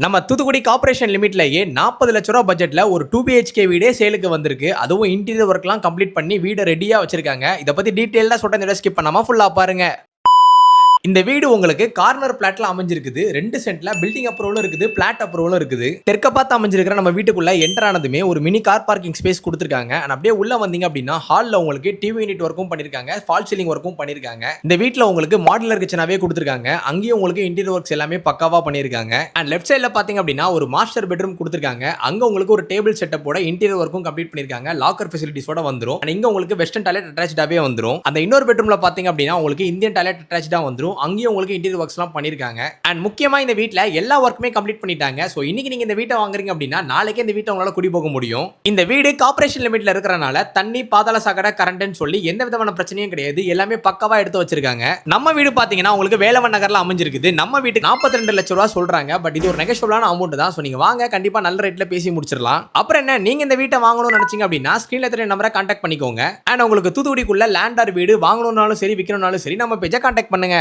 நம்ம தூத்துக்குடி கார்ப்பரேஷன் லிமிட்லயே 40 லட்ச ரூபா பட்ஜெட்ல ஒரு 2 பிஹெச்கே வீடே சேலுக்கு வந்திருக்கு. அதுவும் இன்டீரியர் ஒர்க்லாம் கம்ப்ளீட் பண்ணி வீட ரெடியா வச்சிருக்காங்க. இத பத்தி டீடைலா சொல்றேன், இந்த ஸ்கிப் பண்ணாம ஃபுல்லா பாருங்க. இந்த வீடு உங்களுக்கு கார்னர் பிளாட்ல அமைஞ்சிருக்குது. 2 சென்ட்ல பில்டிங் அப்ரூவலும் இருக்குது, பிளாட் அப்ரூவலும் இருக்குது. தெற்க பார்த்து அமைஞ்சிருக்கிற நம்ம வீட்டுக்குள்ள என்டர் ஆனதுமே ஒரு மினி கார் பார்க்கிங் ஸ்பேஸ் கொடுத்திருக்காங்க. and அப்படியே உள்ள வந்தீங்க அப்படின்னா ஹால்ல உங்களுக்கு டிவி யூனிட் ஒர்க்கும் பண்ணிருக்காங்க, ஃபால் சீலிங் ஒர்க்கும் பண்ணிருக்காங்க. இந்த வீட்ல உங்களுக்கு மாடுலர் கிச்சனாவே கொடுத்திருக்காங்க. அங்கேயும் உங்களுக்கு இன்டீரியர் ஒர்க்ஸ் எல்லாமே பக்காவா பண்ணிருக்காங்க. அண்ட் லெஃப்ட் சைடுல பாத்தீங்க அப்படின்னா ஒரு மாஸ்டர் பெட்ரூம் கொடுத்திருக்காங்க. அங்க உங்களுக்கு ஒரு டேபிள் செட்டப்போட இன்டீரியர் ஒர்க்கும் கம்ப்ளீட் பண்ணிருக்காங்க. லாக்கர் ஃபெசிலிட்டிஸோட வந்துரும். and இங்க உங்களுக்கு வெஸ்டர்ன் டாய்லெட் அட்டாச்சாவே வந்துரும். அந்த இன்னொரு பெட்ரூம்ல பாத்தீங்க அப்படின்னா உங்களுக்கு இந்தியன் டாய்லெட் அட்டாச்சா வந்துரும். அங்கேயும் உங்களுக்கு ஒர்க்ஸ்லாம் பண்ணிருக்காங்க. அண்ட் முக்கியமா இந்த வீட்ல எல்லா ஒர்க்குமே கம்ப்ளீட் பண்ணிட்டாங்க. சோ இன்னைக்கு நீங்க இந்த வீட்டை வாங்குறீங்க அப்படின்னா நாளைக்கே இந்த வீட்டை உங்களால குடி போக முடியும். இந்த வீடு கார்ப்பரேஷன் லிமிட்ல இருக்கறனால தண்ணி, பாதாள சாக்கடை, கரண்ட்னு சொல்லி எந்த விதமான பிரச்சனையும் கிடையாது. எல்லாமே பக்காவா எடுத்து வச்சிருக்காங்க. நம்ம வீடு பாத்தீங்கன்னா உங்களுக்கு வேலவன் நகர்ல அமைஞ்சிருக்குது. நம்ம வீட்டுக்கு 42 லட்சம் ரூபாய் சொல்றாங்க. பட் இது ஒரு நெகோஷியபிளான அமௌண்ட் தான். சோ நீங்க வாங்க, கண்டிப்பா நல்ல ரேட்ல பேசி முடிச்சிடலாம். அப்புறம் என்ன, நீங்க இந்த வீட்டை வாங்கணும்னு நினைச்சீங்க அப்படின்னா ஸ்கிரீன்ல தெரிய நம்பரை கான்டாக்ட் பண்ணிக்கோங்க. அண்ட் உங்களுக்கு தூத்துக்குடிக்குள்ள லேண்ட் ஆர் வீடு வாங்கணும்னாலும் சரி, விற்கணும்னாலும் சரி, நம்ம பேஜை கான்டாக்ட் பண்ணுங்க.